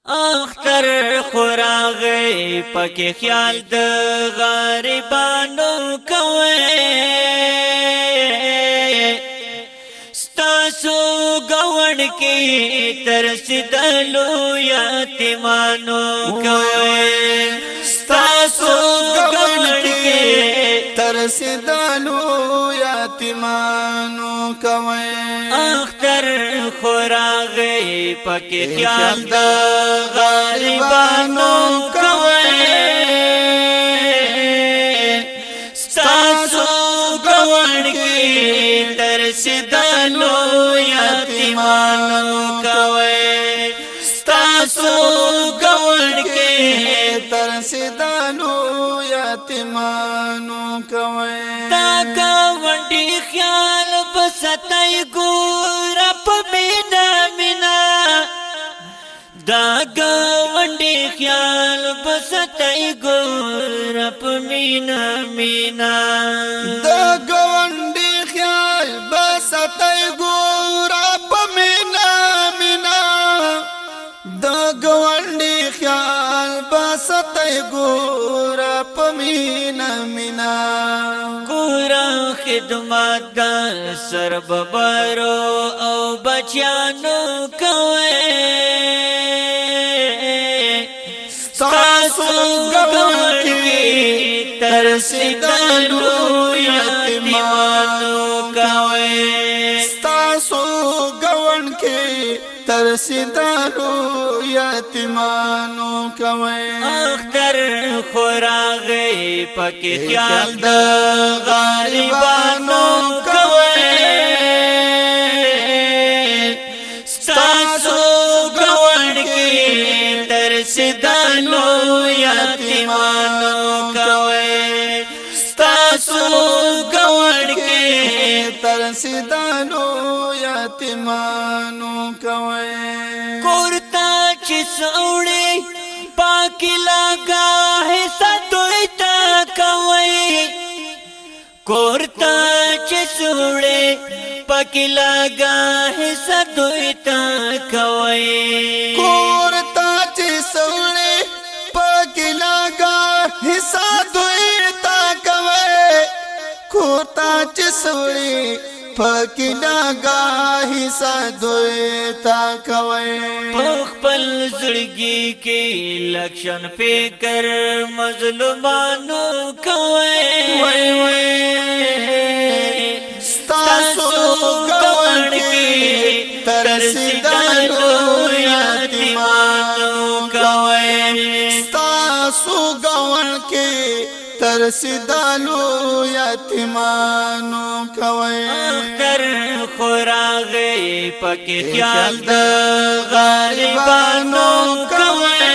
اختر خوراغی پکی خیال د غریبانو کوي ستاسو گوڑ کی ترسدلو یاتیمانو کوي ستاسو گوڑ کی ترسدلو یاتیمانو کوي اختر خوراغی پکی خیال د غریبانو کوي ستاسو گوڑ کی ترسدلو یاتیمانو کوي ستاسو گوڑ کی ترسدلو یاتیمانو کوي تا گوڑی خیال بساتای ګور په مینا مینا دا گوڑی خیال بساتای ګور په مینا مینا دا گوڑی خیال بساتای ګور په مینا مینا دا گوڑی خیال بساتای ګور په مینا مینا ګورا خدمت د سر ببرو او بچیانو کوي ستاسو گوڑ کی ترسدلو یاتیمانو کوي ستاسو گوڑ کی ترسدلو یاتیمانو کوي اختر خوراغی پکی خیال د غریبانو کوي ستاسو گوڑ کی ترسدلو یاتیمانو کوي ستاسو گوڑ کی ترسدلو یاتیمانو کوي کورتا چې سوړې پاکی لگا حصہ دوی تا کوي کورتا چې سوړې پاکی لگا حصہ دوی تا کوي کورتا چې سوړې پاکی لگا حصہ دوی تا کوي کورتا چې سوړې پاکی لگا حصہ دوی تا کوي خپل زړګي کې لکشن فکر مظلومانو کوي وای وای ستاسو گوڑ کی ترسدلو یاتیمانو کوي ستاسو گوڑ کی ترسدلو یاتیمانو کوي اختر خوراغی پکی خیال د غریبانو کوي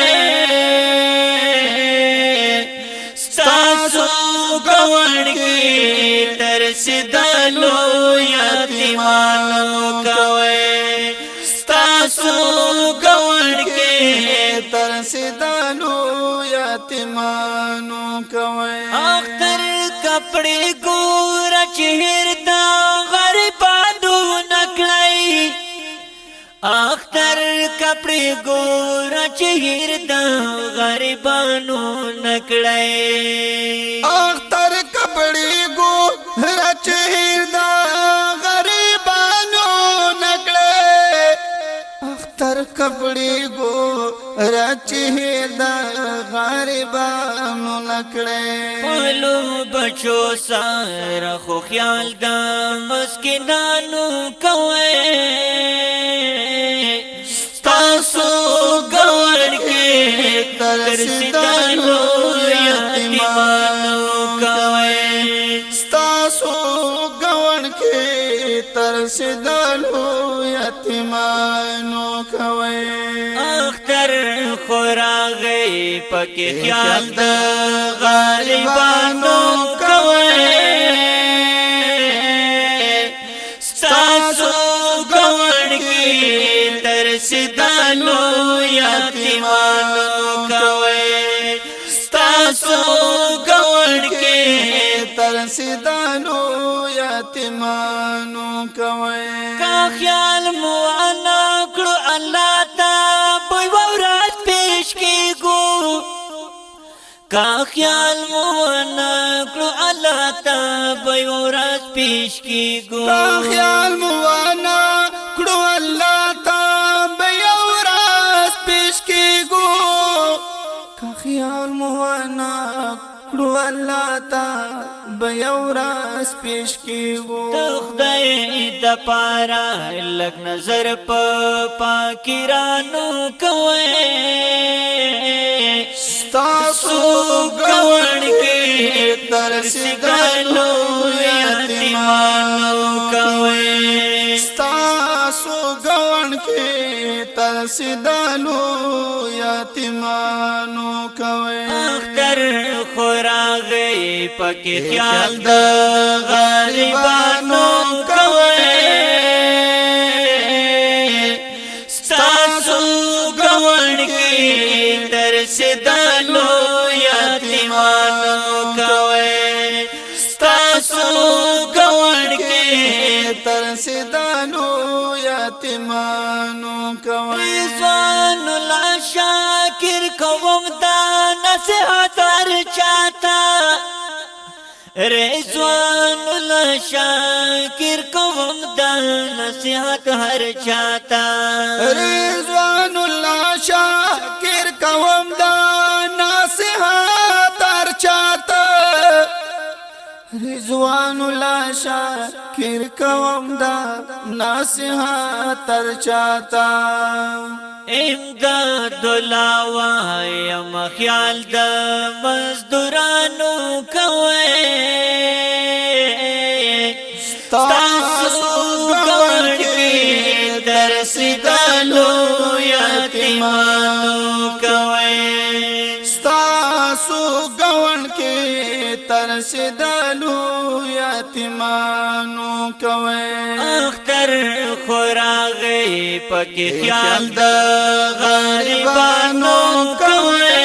ستاسو گوڑ کی ترسدلو یاتیمانو کوي ستاسو گوڑ کی ترسدلو یاتیمانو کوي اختر کپڑے ګور چهر دا غریبانو نکړای اختر کپڑے ګور چهر دا غریبانو نکړای اختر کپڑے ګور چهر دا غریبانو نکړای اختر کپڑے ګور چهر دا غریبانو نکړای پلو بچو سارا خو خیال دا مسکینانو کوي ستاسو گوڑ کی ترسدلو یاتیمانو کوي ستاسو گوڑ کی ترسدلو یاتیمانو کوي اختر خوراغی پکی خیال د غریبانو کوي ستاسو گوڑ کی ترسدلو یاتیمانو کوي ستاسو گوڑ کی ترسدلو یاتیمانو کوي کا خیال مو انا کړو الله تا په ورځ کا خیال مو نکړو الله ته به ورځ پیش کیږو کا خیال مو وانا کړو الله ته به ورځ پیش کیږو کا خیال مو وانا کړو الله ته به ورځ پیش کیږو خدای د پارا لګ نظر په پاکرانو کوي تاسو گون کې ترسیدلو یتیمانو کوي تاسو گون کې ترسیدلو یتیمانو کوي اختر خوراغي پکې خیال د غریبانو کوي تاسو گون کې ترسیدلو یتیمانو کوي تاسو گون کې ترسیدلو یتیمانو کوي رضوان الله شاکر کوم دا نصیحت هر چاته رضوان الله شاکر کوم دا نصیحت هر چاته رضوان الله شاکر کوم دا نصیحت هر چاته رضوان الله شاکر کوم دا نصیحت هر چاته امداد دلاوا یم خیال د مزدورانو کوي تاسو گون کې ترسیدلو یتیمانو کوي تاسو گون کې ترسیدلو یتیمانو کوي اختر خوراغي پکې خیال د غریبانو کوي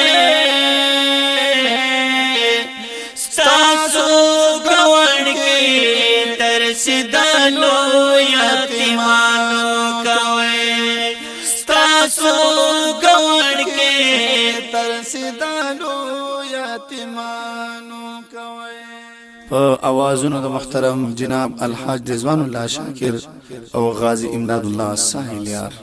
تاسو گون کې ترسیدلو یتیمانو کوي تاسو گون کې ترسیدلو یتیمانو کوي په اوازونو د محترم جناب الحاج رضوان الله شاکر او غازی امداد الله ساحل یار